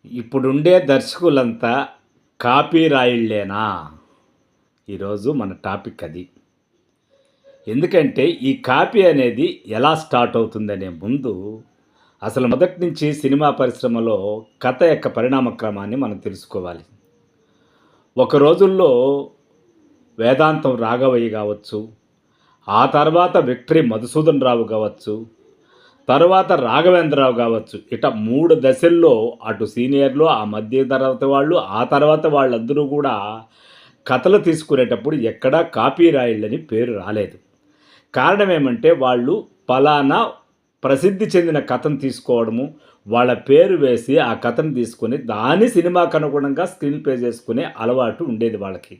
ఇప్పుడుండే దర్శకులంతా కాపీ రాయుళ్ళేనా? ఈరోజు మన టాపిక్ అది. ఎందుకంటే ఈ కాపీ అనేది ఎలా స్టార్ట్ అవుతుందనే ముందు అసలు మొదటి నుంచి సినిమా పరిశ్రమలో కథ యొక్క పరిణామ క్రమాన్ని మనం తెలుసుకోవాలి. ఒక రోజుల్లో వేదాంతం రాఘవయ్య కావచ్చు, ఆ తర్వాత విక్టరీ మధుసూదన్ రావు కావచ్చు, తరువాత రాఘవేంద్రరావు కావచ్చు. ఇట 3 దశల్లో అటు సీనియర్లు, ఆ మధ్య తరగతి వాళ్ళు, ఆ తర్వాత వాళ్ళందరూ కూడా కథలు తీసుకునేటప్పుడు ఎక్కడా కాపీ రాయుళ్ళని పేరు రాలేదు. కారణం ఏమంటే వాళ్ళు పలానా ప్రసిద్ధి చెందిన కథను తీసుకోవడము, వాళ్ళ పేరు వేసి ఆ కథను తీసుకొని దాని సినిమాకు అనుగుణంగా స్క్రీన్ ప్లే చేసుకునే అలవాటు ఉండేది వాళ్ళకి.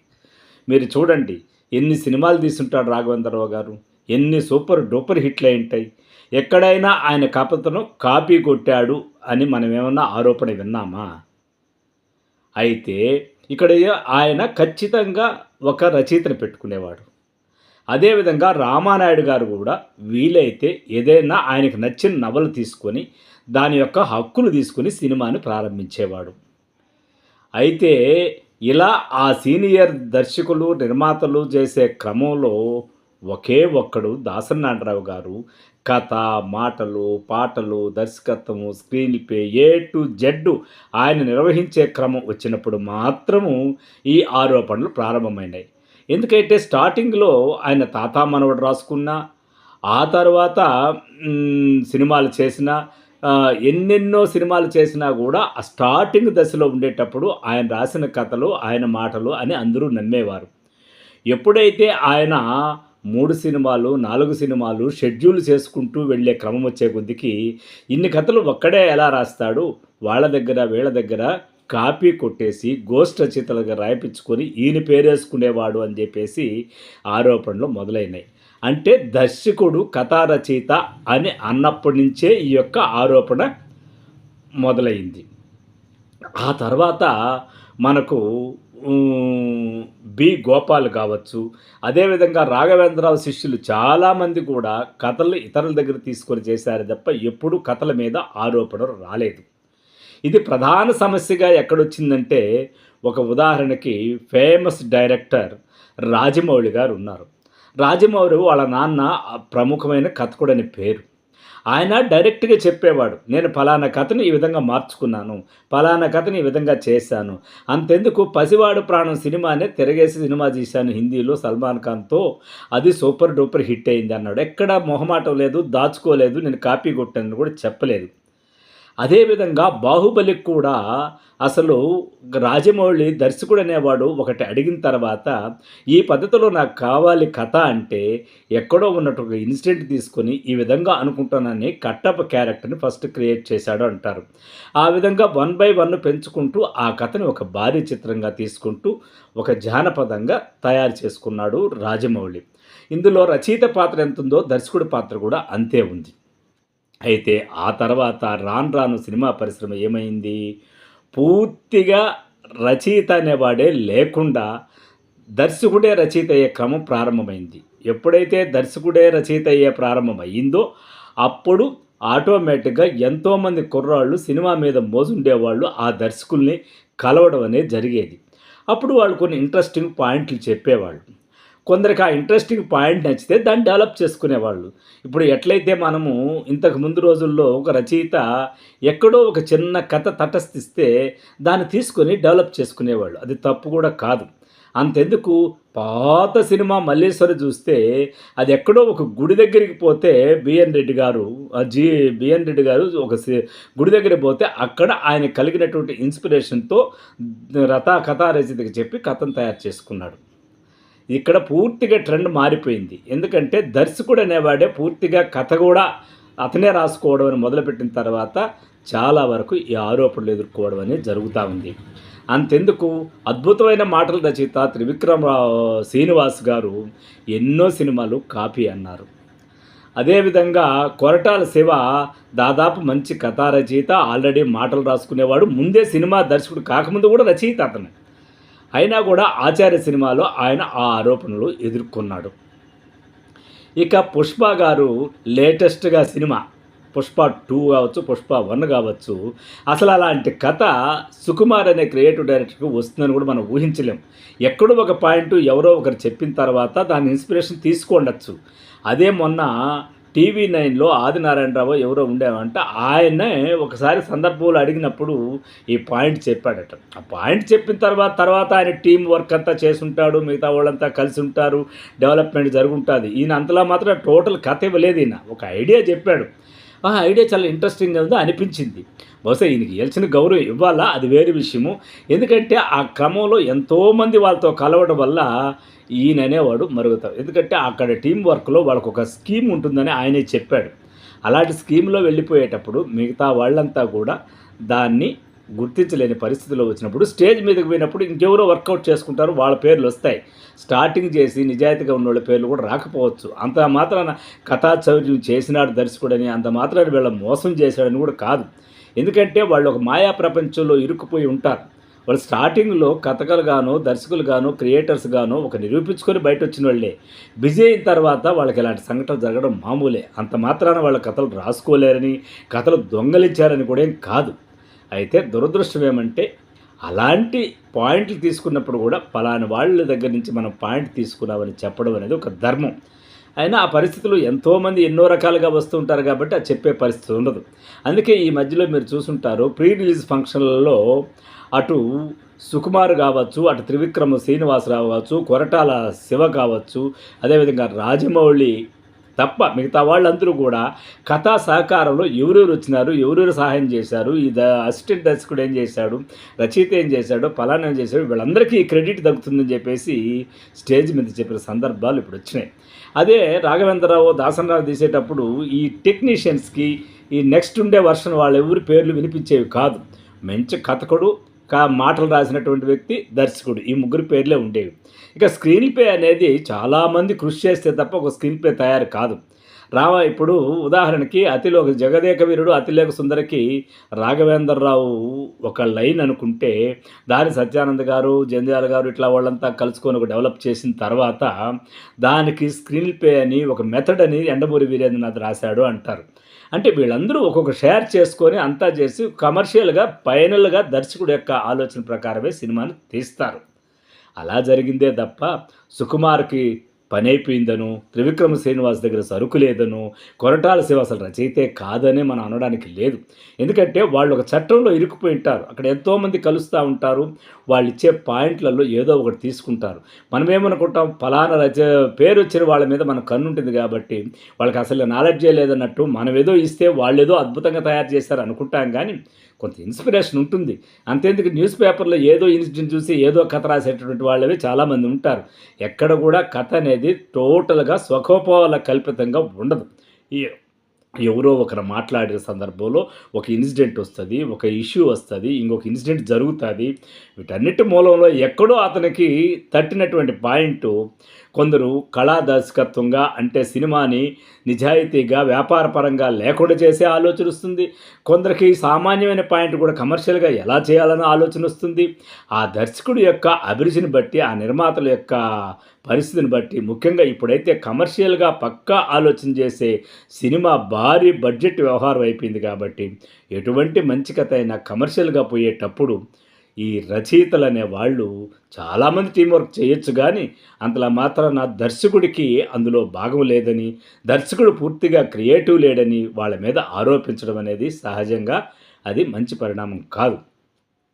మీరు చూడండి, ఎన్ని సినిమాలు తీసుంటాడు రాఘవేంద్రరావు గారు, ఎన్ని సూపర్ డూపర్ హిట్లు అయింటాయి. ఎక్కడైనా ఆయన కథను కాపీ కొట్టాడు అని మనం ఏమన్నా ఆరోపణ విన్నామా? అయితే ఇక్కడ ఆయన ఖచ్చితంగా ఒక రచయితను పెట్టుకునేవాడు. అదేవిధంగా రామానాయుడు గారు కూడా వీలైతే ఏదైనా ఆయనకు నచ్చిన నవల తీసుకొని దాని యొక్క హక్కులు తీసుకొని సినిమాని ప్రారంభించేవాడు. అయితే ఇలా ఆ సీనియర్ దర్శకులు, నిర్మాతలు చేసే క్రమంలో ఒకే ఒక్కడు దాసనారాయణరావు గారు కథ, మాటలు, పాటలు, దర్శకత్వము, screenplay A to Z ఆయన నిర్వహించే క్రమం వచ్చినప్పుడు మాత్రము ఈ ఆరోపణలు ప్రారంభమైనాయి. ఎందుకంటే స్టార్టింగ్‌లో ఆయన తాత మనవడు రాసుకున్న, ఆ తర్వాత సినిమాలు చేసిన, ఎన్నెన్నో సినిమాలు చేసినా గూడా ఆ స్టార్టింగ్ దశలో ఉండేటప్పుడు ఆయన రాసిన కథలు, ఆయన మాటలు అని అందరూ నమ్మేవారు. ఎప్పుడైతే ఆయన 3 సినిమాలు, 4 సినిమాలు షెడ్యూల్ చేసుకుంటూ వెళ్ళే క్రమం వచ్చే కొద్దికి ఇన్ని కథలు ఒక్కడే ఎలా రాస్తాడు? వాళ్ళ దగ్గర, వీళ్ళ దగ్గర కాపీ కొట్టేసి గోస్ట్ రచయితలుగా రాయిపించుకొని ఈయన పేరేసుకునేవాడు అని చెప్పేసి ఆరోపణలు మొదలైనాయి. అంటే దర్శకుడు కథా రచయిత అని అన్నప్పటి నుంచే ఈ యొక్క ఆరోపణ మొదలైంది. ఆ తర్వాత మనకు బి. గోపాల్ కావచ్చు, అదేవిధంగా రాఘవేంద్రరావు శిష్యులు చాలామంది కూడా కథలు ఇతరుల దగ్గర తీసుకొని చేశారు తప్ప ఎప్పుడూ కథల మీద ఆరోపణలు రాలేదు. ఇది ప్రధాన సమస్యగా ఎక్కడొచ్చిందంటే, ఒక ఉదాహరణకి ఫేమస్ డైరెక్టర్ రాజమౌళి గారు ఉన్నారు. రాజమౌళి వాళ్ళ నాన్న ప్రముఖమైన కథకుడని పేరు. ఆయన డైరెక్ట్‌గా చెప్పేవాడు. నేను పలానా కథని ఈ విధంగా మార్చుకున్నాను. పలానా కథని ఈ విధంగా చేశాను. అంతెందుకు 'పసివాడు ప్రాణం' సినిమానే తిరగేసి సినిమా తీశాను హిందీలో సల్మాన్ ఖాన్‌తో. అది సూపర్ డూపర్ హిట్ అయింది అన్నాడు. ఎక్కడ మొహమాటం లేదు, దాచుకోలేదు, నేను కాపీ కొట్టానని కూడా చెప్పలేదు. అదేవిధంగా 'బాహుబలికి' కూడా అసలు రాజమౌళి దర్శకుడు అనేవాడు ఒకటి అడిగిన తర్వాత ఈ పద్ధతిలో నాకు కావాలి కథ అంటే ఎక్కడో ఉన్నట్టు ఒక ఇన్సిడెంట్ తీసుకొని ఈ విధంగా అనుకుంటానని కట్టప్ప క్యారెక్టర్ని ఫస్ట్ క్రియేట్ చేశాడు అంటారు. ఆ విధంగా 1 బై 1 పెంచుకుంటూ ఆ కథని ఒక భారీ చిత్రంగా తీసుకుంటూ ఒక జానపదంగా తయారు చేసుకున్నాడు రాజమౌళి. ఇందులో రచయిత పాత్ర ఎంతుందో దర్శకుడి పాత్ర కూడా అంతే ఉంది. అయితే ఆ తర్వాత రాను రాను సినిమా పరిశ్రమ ఏమైంది? పూర్తిగా రచయిత అనేవాడే లేకుండా దర్శకుడే రచయిత అయ్యే క్రమం ప్రారంభమైంది. ఎప్పుడైతే దర్శకుడే రచయిత అయ్యే ప్రారంభమయిందో అప్పుడు ఆటోమేటిక్‌గా ఎంతోమంది కుర్రాళ్ళు సినిమా మీద మోజుండేవాళ్ళు ఆ దర్శకుల్ని కలవడం అనేది జరిగేది. అప్పుడు వాళ్ళు కొన్ని ఇంట్రెస్టింగ్ పాయింట్లు చెప్పేవాళ్ళు. కొందరికి ఆ ఇంట్రెస్టింగ్ పాయింట్ నచ్చితే దాన్ని డెవలప్ చేసుకునేవాళ్ళు. ఇప్పుడు ఎట్లయితే మనము ఇంతకు ముందు రోజుల్లో ఒక రచయిత ఎక్కడో ఒక చిన్న కథ తటస్థిస్తే దాన్ని తీసుకొని డెవలప్ చేసుకునేవాళ్ళు. అది తప్పు కూడా కాదు. అంతెందుకు, పాత సినిమా 'మల్లేశ్వరి' చూస్తే అది ఎక్కడో ఒక గుడి దగ్గరికి పోతే బిఎన్ రెడ్డి గారు బిఎన్ రెడ్డి గారు ఒక గుడి దగ్గరికి పోతే అక్కడ ఆయన కలిగినటువంటి ఇన్స్పిరేషన్‌తో కథా రచయితకి చెప్పి కథను తయారు చేసుకున్నాడు. ఇక్కడ పూర్తిగా ట్రెండ్ మారిపోయింది. ఎందుకంటే దర్శకుడు అనేవాడే పూర్తిగా కథ కూడా అతనే రాసుకోవడం అని మొదలుపెట్టిన తర్వాత చాలా వరకు ఈ ఆరోపణలు ఎదుర్కోవడం అనేది జరుగుతూ ఉంది. అంతెందుకు, అద్భుతమైన మాటల రచయిత త్రివిక్రమరావు శ్రీనివాస్ గారు ఎన్నో సినిమాలు కాపీ అన్నారు. అదేవిధంగా కొరటాల శివ దాదాపు మంచి కథా రచయిత, ఆల్రెడీ మాటలు రాసుకునేవాడు. ముందే సినిమా దర్శకుడు కాకముందు కూడా రచయిత అతను. అయినా కూడా 'ఆచార్య' సినిమాలో ఆయన ఆ ఆరోపణలు ఎదుర్కొన్నాడు. ఇక 'పుష్ప' గారు లేటెస్ట్‌గా సినిమా పుష్ప 2 కావచ్చు, పుష్ప 1 కావచ్చు. అసలు అలాంటి కథ సుకుమార్ అనే క్రియేటివ్ డైరెక్టర్‌కి వస్తుందని కూడా మనం ఊహించలేం. ఎక్కడో ఒక పాయింట్ ఎవరో ఒకరు చెప్పిన తర్వాత దాని ఇన్స్పిరేషన్ తీసుకోండొచ్చు. అదే మొన్న టీవీ నైన్‌లో ఆదినారాయణరావు ఎవరో ఉండేవంట. ఆయన్నే ఒకసారి సందర్భంలో అడిగినప్పుడు ఈ పాయింట్ చెప్పాడట. ఆ పాయింట్ చెప్పిన తర్వాత ఆయన టీమ్ వర్క్ అంతా చేసుంటాడు. మిగతా వాళ్ళంతా కలిసి ఉంటారు. డెవలప్‌మెంట్ జరుగుంటాది. ఈయన అంతలా మాత్రం టోటల్ కథ ఇవ్వలేదు ఈయన. ఒక ఐడియా చెప్పాడు. ఆ ఐడియా చాలా ఇంట్రెస్టింగ్‌గా ఉంది అనిపించింది. బహుశా ఈయనకి ఇయ్యాల్సిన గౌరవం ఇవ్వాలా అది వేరే విషయము. ఎందుకంటే ఆ క్రమంలో ఎంతోమంది వాళ్ళతో కలవడం వల్ల ఈయన అనేవాడు మరుగుతాడు. ఎందుకంటే అక్కడ టీం వర్క్‌లో వాళ్ళకొక స్కీమ్ ఉంటుందని ఆయనే చెప్పాడు. అలాంటి స్కీమ్‌లో వెళ్ళిపోయేటప్పుడు మిగతా వాళ్ళంతా కూడా దాన్ని గుర్తించలేని పరిస్థితిలో వచ్చినప్పుడు స్టేజ్ మీదకి పోయినప్పుడు ఇంకెవరో వర్కౌట్ చేసుకుంటారు. వాళ్ళ పేర్లొస్తాయి. స్టార్టింగ్ చేసి నిజాయితీగా ఉన్నోళ్ళ పేర్లు కూడా రాకపోవచ్చు. అంత మాత్రాన కథా చౌర్యం చేసినాడు దర్శకుడని, అంత మాత్రాన వీళ్ళ మోసం చేశాడని కూడా కాదు. ఎందుకంటే వాళ్ళు ఒక మాయా ప్రపంచంలో ఇరుక్కుపోయి ఉంటారు. వాళ్ళు స్టార్టింగ్‌లో కథకులుగానో, దర్శకులుగానో, క్రియేటర్స్‌గానో ఒక నిరూపించుకొని బయటొచ్చిన వాళ్ళే. బిజీ అయిన తర్వాత వాళ్ళకి ఇలాంటి సంఘటనలు జరగడం మామూలే. అంత మాత్రాన వాళ్ళ కథలు రాసుకోలేరని, కథలు దొంగలించారని కూడా ఏం కాదు. అయితే దురదృష్టం ఏమంటే అలాంటి పాయింట్లు తీసుకున్నప్పుడు కూడా పలానా వాళ్ళ దగ్గర నుంచి మనం పాయింట్ తీసుకున్నామని చెప్పడం అనేది ఒక ధర్మం. అయినా ఆ పరిస్థితులు ఎంతోమంది ఎన్నో రకాలుగా వస్తూ ఉంటారు కాబట్టి అది చెప్పే పరిస్థితి ఉండదు. అందుకే ఈ మధ్యలో మీరు చూసుంటారు ప్రీ రిలీజ్ ఫంక్షన్లలో అటు సుకుమార్ కావచ్చు, అటు త్రివిక్రమ్ శ్రీనివాసరావు కావచ్చు, కొరటాల శివ కావచ్చు, అదేవిధంగా రాజమౌళి తప్ప మిగతా వాళ్ళందరూ కూడా కథా సహకారంలో ఎవరెవరు వచ్చినారు, ఎవరెవరు సహాయం చేశారు, ఈ అసిస్టెంట్ దర్శకుడు ఏం చేశాడు, రచయిత ఏం చేశాడు, ఫలానా ఏం చేశాడు, వీళ్ళందరికీ క్రెడిట్ దక్కుతుందని చెప్పేసి స్టేజ్ మీద చెప్పిన సందర్భాలు ఇప్పుడు వచ్చినాయి. అదే రాఘవేంద్రరావు, దాసనరావు తీసేటప్పుడు ఈ టెక్నీషియన్స్కి ఈ నెక్స్ట్ ఉండే వర్షన్ వాళ్ళ ఎవరి పేర్లు వినిపించేవి కాదు. మంచి కథకుడు, మాటలు రాసినటువంటి వ్యక్తి, దర్శకుడు ఈ ముగ్గురు పేర్లే ఉండేవి. ఇక స్క్రీన్ ప్లే అనేది చాలామంది కృషి చేస్తే తప్ప ఒక స్క్రీన్ ప్లే తయారు కాదు. ఇప్పుడు ఉదాహరణకి జగదేక వీరుడు అతిలేక సుందరికి రాఘవేంద్రరావు ఒక లైన్ అనుకుంటే దాని సత్యానంద్ గారు, జంధ్యాల గారు ఇట్లా వాళ్ళంతా కలుసుకొని ఒక డెవలప్ చేసిన తర్వాత దానికి స్క్రీన్ ప్లే అని ఒక మెథడ్ అని యండమూరి వీరేంద్రనాథ్ రాశాడు అంటారు. అంటే వీళ్ళందరూ ఒక్కొక్క షేర్ చేసుకొని అంతా చేసి కమర్షియల్‌గా ఫైనల్‌గా దర్శకుడు యొక్క ఆలోచన ప్రకారమే సినిమాని తీస్తారు. అలా జరిగిందే తప్ప సుకుమార్‌కి పనైపోయిందనో, త్రివిక్రమ శ్రీనివాస్ దగ్గర సరుకు లేదనో, కొరటాల శివ అసలు రచయితే కాదనే మనం అనడానికి లేదు. ఎందుకంటే వాళ్ళు ఒక చట్టంలో ఇరుక్కుపోయి ఉంటారు. అక్కడ ఎంతోమంది కలుస్తూ ఉంటారు. వాళ్ళు ఇచ్చే పాయింట్లలో ఏదో ఒకటి తీసుకుంటారు. మనమేమనుకుంటాం ఫలానా పేరు వచ్చిన వాళ్ళ మీద మన కన్ను ఉంటుంది కాబట్టి వాళ్ళకి అసలు నాలెడ్జే లేదన్నట్టు మనం ఏదో ఇస్తే వాళ్ళేదో అద్భుతంగా తయారు చేస్తారు అనుకుంటాం కానీ కొంత ఇన్స్పిరేషన్ ఉంటుంది. అంతేందుకు న్యూస్ పేపర్లో ఏదో ఇన్సిడెంట్ చూసి ఏదో కథ రాసేటటువంటి వాళ్ళవి చాలామంది ఉంటారు. ఎక్కడ కూడా కథ అనేది టోటల్‌గా స్వకోపోల కల్పితంగా ఉండదు. ఈ ఎవరో ఒకరు మాట్లాడిన సందర్భంలో ఒక ఇన్సిడెంట్ వస్తది. ఒక ఇష్యూ వస్తది. ఇంకొక ఇన్సిడెంట్ జరుగుతాది. వీటన్నిటి మూలంలో ఎక్కడో అతనికి తట్టినటువంటి పాయింటు కొందరు కళా దర్శకత్వంగా అంటే సినిమాని నిజాయితీగా వ్యాపారపరంగా లేకుండా చేసే ఆలోచన వస్తుంది. కొందరికి సామాన్యమైన పాయింట్ కూడా కమర్షియల్‌గా ఎలా చేయాలన్న ఆలోచన వస్తుంది. ఆ దర్శకుడి యొక్క అభిరుచిని బట్టి, ఆ నిర్మాతల యొక్క పరిస్థితిని బట్టి ముఖ్యంగా ఇప్పుడైతే కమర్షియల్‌గా పక్కా ఆలోచన చేసే సినిమా భారీ బడ్జెట్ వ్యవహారం అయిపోయింది కాబట్టి ఎటువంటి మంచి కథ అయినా కమర్షియల్‌గా పోయేటప్పుడు ఈ రచయితలనే వాళ్ళు చాలామంది టీం వర్క్ చేయొచ్చు కానీ అంతలా మాత్రాన దర్శకుడికి అందులో భాగం లేదని, దర్శకుడు పూర్తిగా క్రియేటివ్ లేడని వాళ్ళ మీద ఆరోపించడం అనేది సహజంగా అది మంచి పరిణామం కాదు.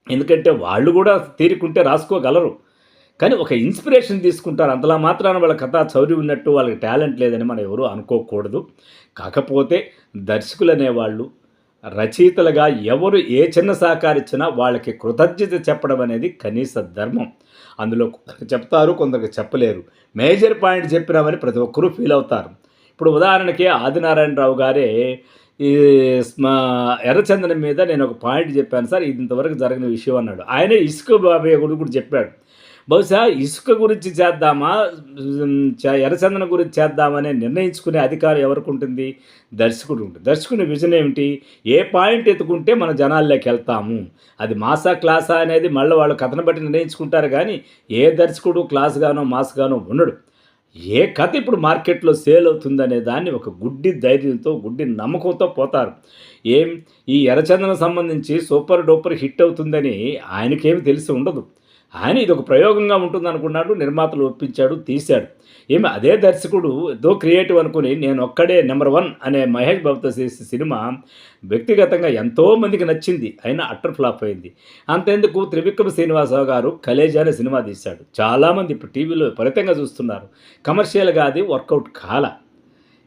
ఎందుకంటే వాళ్ళు కూడా తీరికుంటే రాసుకోగలరు. కానీ ఒక ఇన్స్పిరేషన్ తీసుకుంటారు. అంతలా మాత్రాన వాళ్ళ కథా చౌర్యం ఉన్నట్టు వాళ్ళకి టాలెంట్ లేదని మనం ఎవరూ అనుకోకూడదు. కాకపోతే దర్శకులనేవాళ్ళు రచయితలుగా ఎవరు ఏ చిన్న సహకారిచ్చినా వాళ్ళకి కృతజ్ఞత చెప్పడం అనేది కనీస ధర్మం. అందులో కొందరికి చెప్తారు, కొందరికి చెప్పలేరు. మేజర్ పాయింట్ చెప్పినామని ప్రతి ఒక్కరూ ఫీల్ అవుతారు. ఇప్పుడు ఉదాహరణకి ఆదినారాయణరావు గారే ఈ ఎర్రచందనం మీద నేను ఒక పాయింట్ చెప్పాను సార్, ఇది ఇంతవరకు జరిగిన విషయం అన్నాడు. ఆయనే ఇసుక బాబయ్య గురించి కూడా చెప్పాడు. బహుశా ఇసుక గురించి చేద్దామా, ఎర్రచందనం గురించి చేద్దామని నిర్ణయించుకునే అధికారం ఎవరికి ఉంటుంది? దర్శకుడు ఉంటుంది. దర్శకుని విజన్ ఏమిటి? ఏ పాయింట్ ఎత్తుకుంటే మన జనాల్లోకి వెళ్తాము, అది మాసా క్లాసా అనేది మళ్ళీ వాళ్ళు కథను బట్టి నిర్ణయించుకుంటారు కానీ ఏ దర్శకుడు క్లాస్ గానో మాస్ గానో ఉండడు. ఏ కథ ఇప్పుడు మార్కెట్‌లో సేల్ అవుతుందనే దాన్ని ఒక గుడ్డి ధైర్యంతో, గుడ్డి నమ్మకంతో పోతారు. ఏం ఈ ఎర్రచందనం సంబంధించి సూపర్ డూపర్ హిట్ అవుతుందని ఆయనకేమి తెలిసి ఉండదు. ఆయన ఇదొక ప్రయోగంగా ఉంటుందనుకున్నాడు. నిర్మాతలు ఒప్పించాడు, తీశాడు. అదే దర్శకుడు ఏదో క్రియేటివ్ అనుకుని నేనొక్కడే నంబర్ 1 అనే మహేష్ బాబుతో చేసిన సినిమా వ్యక్తిగతంగా ఎంతో మందికి నచ్చింది. అయినా అట్టర్ ఫ్లాప్ అయింది. అంతెందుకు త్రివిక్రమ్ శ్రీనివాసరావు గారు 'కలేజా' అనే సినిమా తీశాడు. చాలామంది ఇప్పుడు టీవీలో విపరీతంగా చూస్తున్నారు. కమర్షియల్‌గా అది వర్కౌట్ కాల.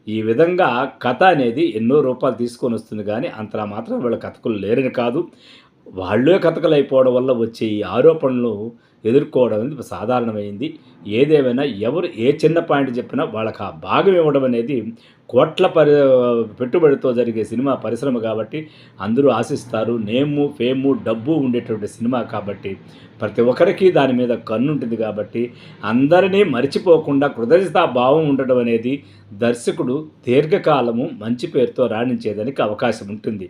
ఈ విధంగా కథ అనేది ఎన్నో రూపాలు తీసుకొనొస్తుంది గానీ, అంతలా మాత్రం వీళ్ళు కథకులు లేరని కాదు. వాళ్ళే కథకులైపోవడం వల్ల వచ్చే ఈ ఆరోపణలు ఎదుర్కోవడం అనేది సాధారణమైంది. ఏదేమైనా ఎవరు ఏ చిన్న పాయింట్ చెప్పినా వాళ్ళకి ఆ భాగం ఇవ్వడం అనేది కోట్ల పెట్టుబడితో జరిగే సినిమా పరిశ్రమ కాబట్టి అందరూ ఆశిస్తారు. నేము, ఫేము, డబ్బు ఉండేటువంటి సినిమా కాబట్టి ప్రతి ఒక్కరికి దాని మీద కన్నుంటుంది కాబట్టి అందరినీ మరిచిపోకుండా కృతజ్ఞతా భావం ఉండడం అనేది దర్శకుడు దీర్ఘకాలము మంచి పేరుతో రాణించేదానికి అవకాశం ఉంటుంది.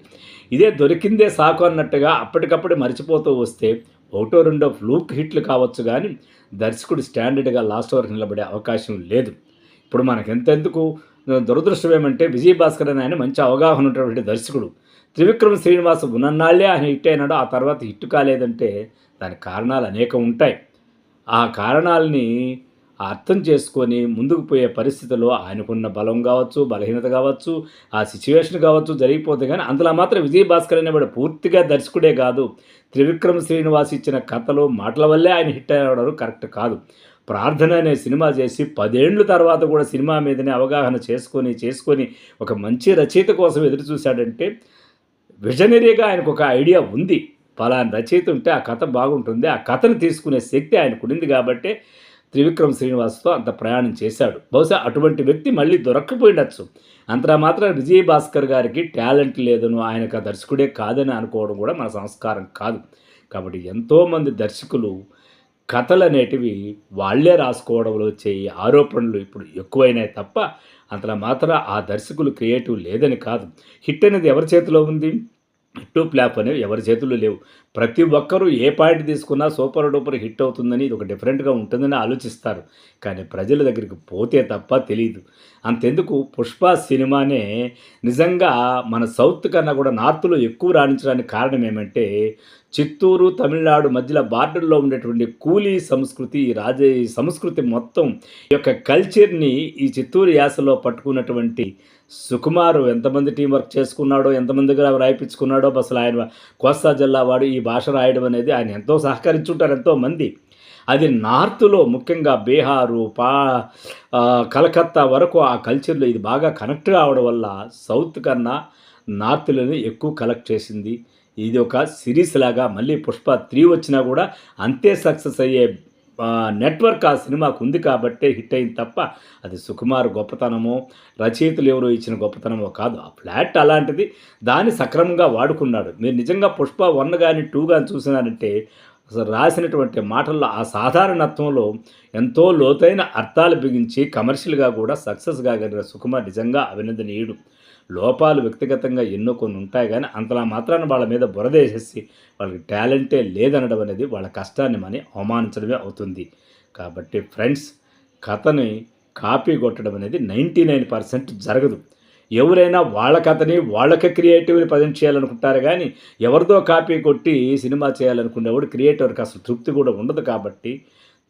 ఇదే దొరికిందే సాకు అన్నట్టుగా అప్పటికప్పుడు మరిచిపోతూ వస్తే ఒకటో రెండో ఫ్లూక్ హిట్లు కావచ్చు కానీ దర్శకుడు స్టాండర్డ్గా లాస్ట్ వరకు నిలబడే అవకాశం లేదు. ఇప్పుడు మనకెంతెందుకు దురదృష్టం ఏమంటే విజయ్ భాస్కర్ అని ఆయన మంచి అవగాహన ఉన్నటువంటి దర్శకుడు. త్రివిక్రమ్ శ్రీనివాస్ ఉన్నన్నాళ్ళే ఆయన హిట్ అయినాడు, ఆ తర్వాత హిట్ కాలేదంటే దానికి కారణాలు అనేకం ఉంటాయి. ఆ కారణాలని అర్థం చేసుకొని ముందుకు పోయే పరిస్థితిలో ఆయనకున్న బలం కావచ్చు, బలహీనత కావచ్చు, ఆ సిచ్యువేషన్ కావచ్చు జరిగిపోతే కానీ అందులో మాత్రం విజయ్ భాస్కర్ అనేవాడు పూర్తిగా దర్శకుడే కాదు. త్రివిక్రమ్ శ్రీనివాస్ ఇచ్చిన కథలు, మాటల వల్లే ఆయన హిట్ అయ్యాడు కరెక్ట్ కాదు. ప్రార్థన అనే సినిమా చేసి 10 ఏళ్ల తర్వాత కూడా సినిమా మీదనే అవగాహన చేసుకొని ఒక మంచి రచయిత కోసం ఎదురు చూశాడంటే విజనరీగా ఆయనకు ఒక ఐడియా ఉంది. పలానా రచయిత ఉంటే ఆ కథ బాగుంటుంది, ఆ కథను తీసుకునే శక్తి ఆయనకునింది కాబట్టే త్రివిక్రమ్ శ్రీనివాస్‌తో అంత ప్రయాణం చేశాడు. బహుశా అటువంటి వ్యక్తి మళ్ళీ దొరక్కపోయిండొచ్చు. అంతలా మాత్రం విజయ్ భాస్కర్ గారికి టాలెంట్ లేదనో, ఆయనకు ఆ దర్శకుడే కాదని అనుకోవడం కూడా మన సంస్కారం కాదు. కాబట్టి ఎంతోమంది దర్శకులు కథలనేటివి వాళ్ళే రాసుకోవడంలో వచ్చే ఈ ఆరోపణలు ఇప్పుడు ఎక్కువైనాయి తప్ప అంతలా మాత్రం ఆ దర్శకులు క్రియేటివ్ లేదని కాదు. హిట్ అనేది ఎవరి చేతిలో ఉంది? హిట్టు ఫ్లాప్ అనేవి ఎవరి చేతుల్లో లేవు. ప్రతి ఒక్కరూ ఏ పాయింట్ తీసుకున్నా సూపర్ డూపర్ హిట్ అవుతుందని ఇది ఒక డిఫరెంట్‌గా ఉంటుందని ఆలోచిస్తారు. కానీ ప్రజల దగ్గరికి పోతే తప్ప తెలీదు. అంతెందుకు 'పుష్ప' సినిమానే నిజంగా మన సౌత్ కన్నా కూడా నార్త్‌లో ఎక్కువ రాణించడానికి కారణం ఏమంటే చిత్తూరు, తమిళనాడు మధ్యలో బార్డర్‌లో ఉండేటువంటి కూలీ సంస్కృతి, ఈ సంస్కృతి మొత్తం ఈ యొక్క కల్చర్‌ని ఈ చిత్తూరు యాసలో పట్టుకున్నటువంటి సుకుమార్ ఎంతమంది టీమ్ వర్క్ చేసుకున్నాడో, ఎంతమంది దగ్గర రాయిపించుకున్నాడో, అసలు ఆయన కోస్తా జిల్లా వాడు ఈ భాష రాయడం అనేది ఆయన ఎంతో సహకరించుంటారు ఎంతోమంది. అది నార్త్‌లో ముఖ్యంగా బీహారు, కలకత్తా వరకు ఆ కల్చర్‌లో ఇది బాగా కనెక్ట్ కావడం వల్ల సౌత్ కన్నా నార్త్‌లోనే ఎక్కువ కలెక్ట్ చేసింది. ఇది ఒక సిరీస్ లాగా మళ్ళీ 'పుష్ప 3' వచ్చినా కూడా అంతే సక్సెస్ అయ్యే నెట్వర్క్ ఆ సినిమాకు ఉంది కాబట్టే హిట్ అయింది తప్ప అది సుకుమార్ గొప్పతనమో, రచయితలు ఎవరో ఇచ్చిన గొప్పతనమో కాదు. ఆ ఫ్లాట్ అలాంటిది. దాన్ని సక్రమంగా వాడుకున్నాడు. మీరు నిజంగా 'పుష్ప 1' గాని 2 గాని చూసినారంటే అసలు రాసినటువంటి మాటల్లో ఆ సాధారణత్వంలో ఎంతో లోతైన అర్థాలు బిగించి కమర్షియల్‌గా కూడా సక్సెస్ కాగలిగిన సుకుమార్ నిజంగా అభినందనీయుడు. లోపాలు వ్యక్తిగతంగా ఎన్నో కొన్ని ఉంటాయి గానీ అంతలా మాత్రాన వాళ్ళ మీద బురదేసేసి వాళ్ళకి టాలెంటే లేదనడం అనేది వాళ్ళ కష్టాన్ని అవమానించడమే అవుతుంది. కాబట్టి ఫ్రెండ్స్, కథని కాపీ కొట్టడం అనేది 99% జరగదు. ఎవరైనా వాళ్ళ కథని వాళ్ళకి క్రియేటివ్‌ని ప్రజెంట్ చేయాలనుకుంటారు గానీ ఎవరిదో కాపీ కొట్టి సినిమా చేయాలనుకునేవాడు క్రియేటర్‌కి అసలు తృప్తి కూడా ఉండదు కాబట్టి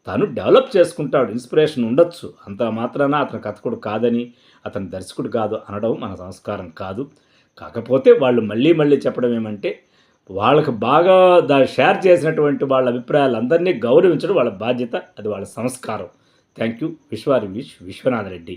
తను డెవలప్ చేసుకుంటాడు. ఇన్స్పిరేషన్ ఉండొచ్చు. అంత మాత్రాన అతను కథకుడు కాదని, అతను దర్శకుడు కాదు అనడం మన సంస్కారం కాదు. కాకపోతే వాళ్ళు మళ్ళీ చెప్పడం ఏమంటే వాళ్ళకి బాగా షేర్ చేసినటువంటి వాళ్ళ అభిప్రాయాలందరినీ గౌరవించడం వాళ్ళ బాధ్యత. అది వాళ్ళ సంస్కారం. Thank you. విశ్వనాథ్ రెడ్డి.